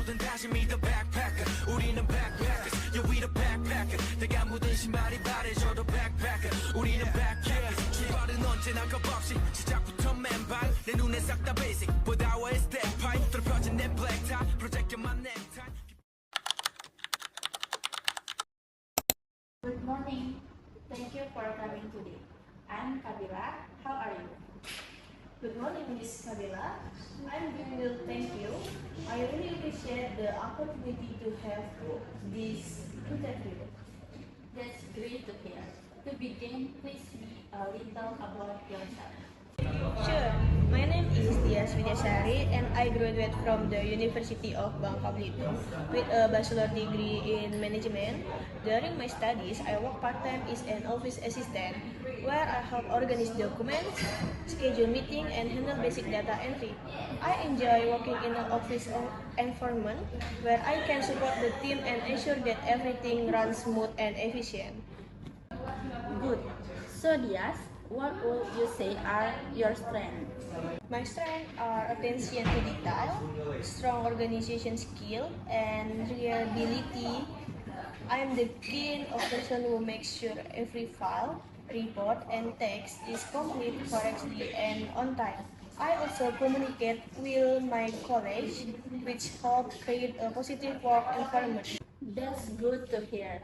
뭐든 다시 믿어 backpacker 우리는 backpackers yeah we the backpacker 내가 묻은 신발이 바래져도 backpacker 우리는 backpackers 출발은 언제나 겁없이 시작부터 맨발 내 눈에 싹 다 basic 보다와의 step pipe 뚫어펴진 내 black tie 프로젝트만 necktie. Good morning. Thank you for coming today. I'm Kabila. How are you? Good morning, Miss Kabila. I'm doing well, thank you. I really appreciate the opportunity to have this interview. That's great to hear. To begin, please me a little about yourself. Sure. My name is Dias Widyasari and I graduated from the University of Bangka Belitung with a bachelor degree in management. During my studies, I work part-time as an office assistant where I help organize documents, schedule meetings, and handle basic data entry. I enjoy working in an office environment where I can support the team and ensure that everything runs smooth and efficient. Good. So, Dias, what would you say are your strengths? My strengths are attention to detail, strong organization skill, and reliability. I am the kind of person who makes sure every file, report, and text is complete correctly and on time. I also communicate with my colleagues, which help create a positive work environment. That's good to hear.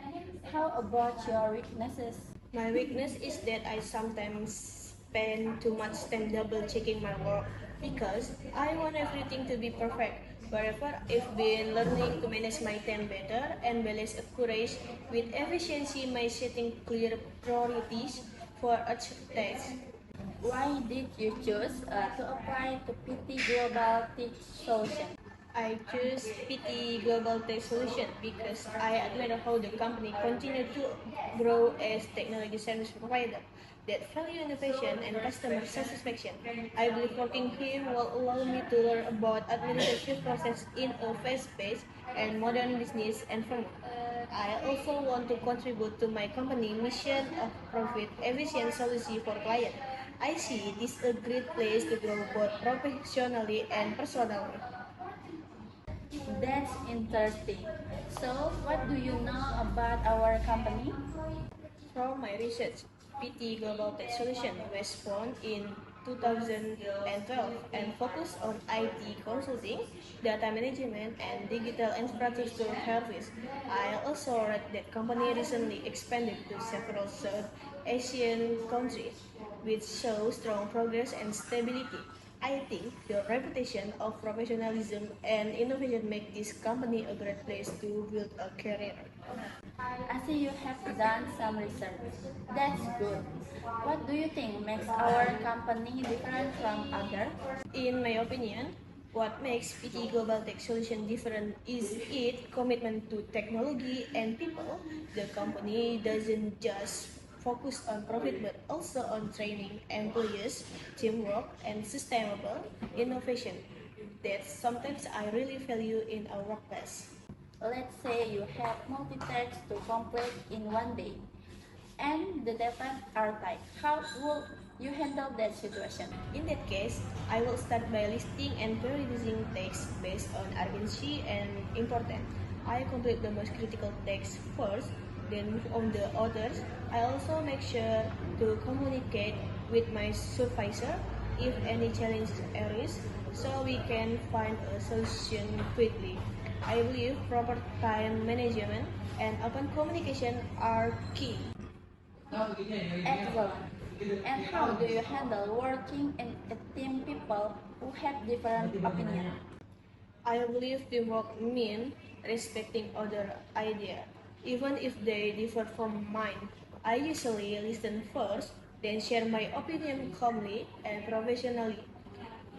How about your weaknesses? My weakness is that I sometimes spend too much time double checking my work because I want everything to be perfect. However, I've been learning to manage my time better and balance accuracy with efficiency by setting clear priorities for each task. Why did you choose to apply to PT Global Tech Solution? I choose PT Global Tech Solution because I admire how the company continues to grow as technology service provider that value innovation and customer satisfaction. I believe working here will allow me to learn about administrative process in a fast-paced and modern business environment. I also want to contribute to my company mission of profit efficient solution for clients. I see this a great place to grow both professionally and personally. That's interesting. So, what do you know about our company? From my research, PT Global Tech Solution was formed in 2012 and focused on IT consulting, data management, and digital infrastructure service. I also read that company recently expanded to several South Asian countries, which shows strong progress and stability. I think the reputation of professionalism and innovation make this company a great place to build a career. I see you have done some research. That's good. What do you think makes our company different from others? In my opinion, what makes PT Global Tech Solution different is its commitment to technology and people. The company doesn't just focus on profit but also on training employees, teamwork, and sustainable innovation. That sometimes I really value in a workplace. Let's say you have multi-tasks to complete in one day, and the deadlines are tight. How will you handle that situation? In that case, I will start by listing and prioritizing tasks based on urgency and importance. I complete the most critical tasks first, then move on the others. I also make sure to communicate with my supervisor if any challenge arises so we can find a solution quickly. I believe proper time management and open communication are key. Excellent. And how do you handle working in a team people who have different opinions? I believe teamwork means respecting other ideas, even if they differ from mine. I usually listen first, then share my opinion calmly and professionally.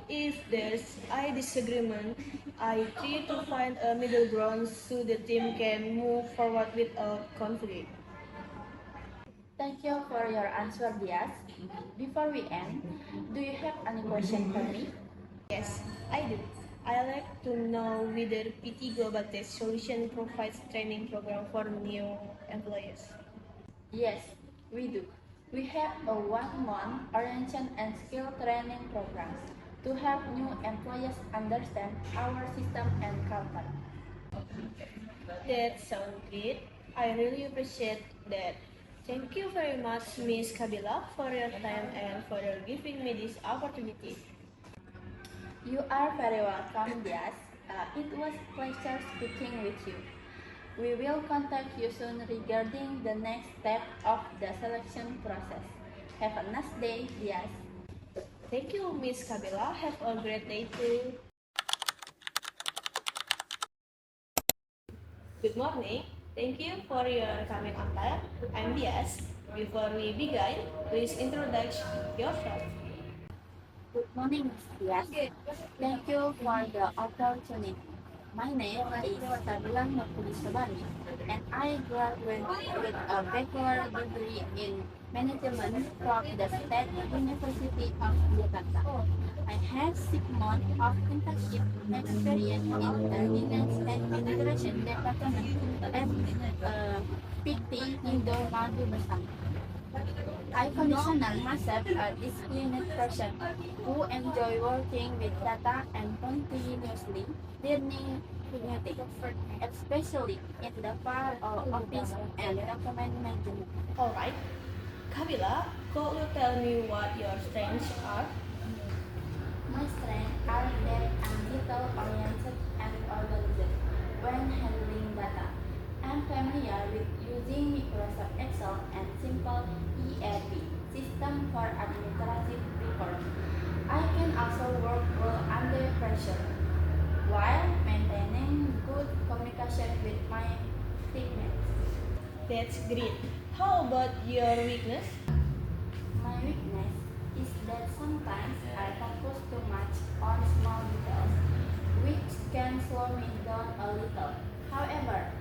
If there's a disagreement, I try to find a middle ground so the team can move forward without conflict. Thank you for your answer, Diaz. Before we end, do you have any question for me? Yes, I do. I like to know whether PT Global Tech Solution provides training program for new employees. Yes, we do. We have a 1-month orientation and skill training program. to help new employees understand our system and culture. That sounds great. I really appreciate that. Thank you very much, Miss Kabila, for your time and for giving me this opportunity. You are very welcome, Dias. It was a pleasure speaking with you. We will contact you soon regarding the next step of the selection process. Have a nice day, Dias. Thank you, Miss Kabila. Have a great day too. Good morning. Thank you for your coming on time. I'm Dias. Before we begin, please introduce yourself. Good morning, Ms. Dias. Thank you for the opportunity. My name is Sabila Nurkuli Sabani, and I graduated with a bachelor degree in management from the State University of Jakarta. I have 6 months of internship experience in the Finance and Administration Department at PT Indo Maldi Bersama. I conditional myself a disciplined person who enjoy working with data and continuously learning new things, especially in the part of office and document management. Alright. Kabila, could you tell me what your strengths are? My strengths are that I'm detail-oriented and organized when handling data. I'm familiar with using Microsoft Excel and simple ERP system for administrative reports. I can also work well under pressure while maintaining good communication with my teammates. That's great. How about your weakness? My weakness is that sometimes I focus too much on small details, which can slow me down a little. However,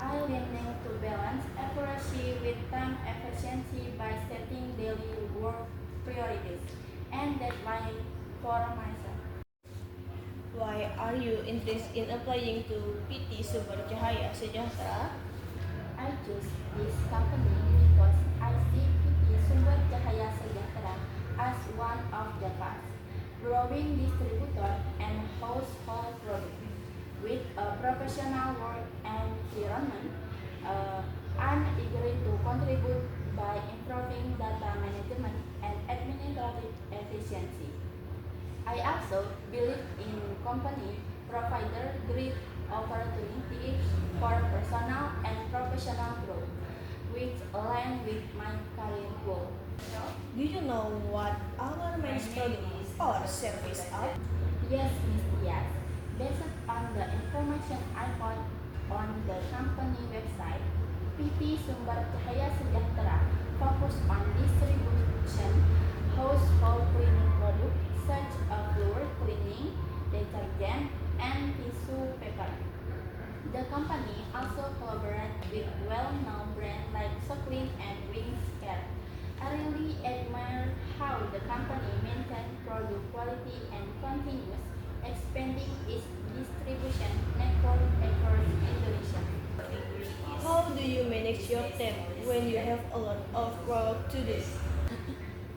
I learning to balance accuracy with time efficiency by setting daily work priorities and deadline for myself. Why are you interested in applying to PT Sumber Cahaya Sejahtera? I choose this company because I see PT Sumber Cahaya Sejahtera as one of the fast growing distributor and household product. With a professional work environment, I'm eager to contribute by improving data management and administrative efficiency. I also believe in company provider great opportunities for personal and professional growth, which align with my career goal. Do you know what our main product or service are? Yes, Ms. Diaz. Based on the information I found on the company website, PT Sumber Cahaya Sejahtera focus on distribution household cleaning products such as floor cleaning, detergent, and tissue paper. The company also collaborates with well-known brands like Soclean and Wings Care. I really admire how the company maintains product quality and continues expanding its distribution network across Indonesia. How do you manage your time when you have a lot of work to do?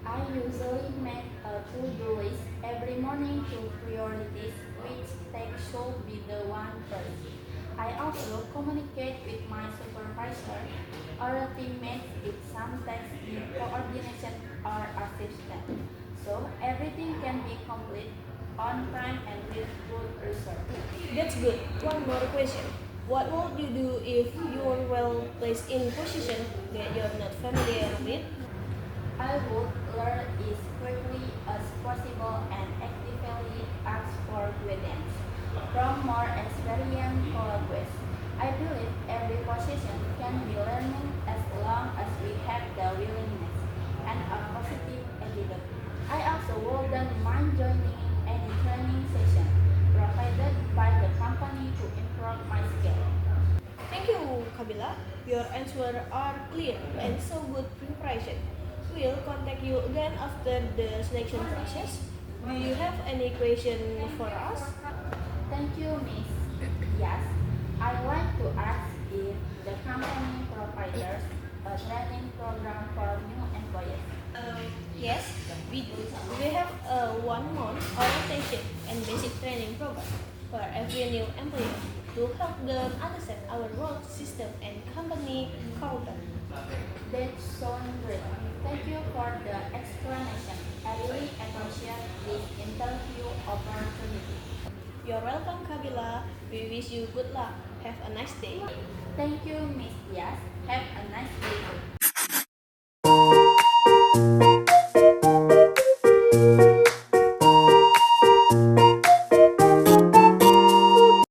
I usually make a to-do list every morning to priorities which tasks should be the one first. I also communicate with my supervisor or teammates if some tasks need coordination or assistance. So everything can be complete on time and with good result. That's good. One more question. What would you do if you were well placed in position that you're not familiar with? I would learn as quickly as possible and actively ask for guidance from more experienced colleagues. I believe every position can be learning as long as we have the willingness and a positive attitude. I also wouldn't mind joining any training session provided by the company to improve my skill. Thank you, Kabila. Your answers are clear and so good preparation. We'll contact you again after the selection process. Do you have any question for us? Thank you, Miss. Yes, I'd like to ask if the company provides a training program for new employees. Yes, we do. We have a 1 month orientation and basic training program for every new employee to help them understand our work system and company culture. That sounds great. Thank you for the explanation. I really appreciate this interview opportunity. You're welcome, Kabila. We wish you good luck. Have a nice day. Thank you, Miss Diaz. Have a nice day.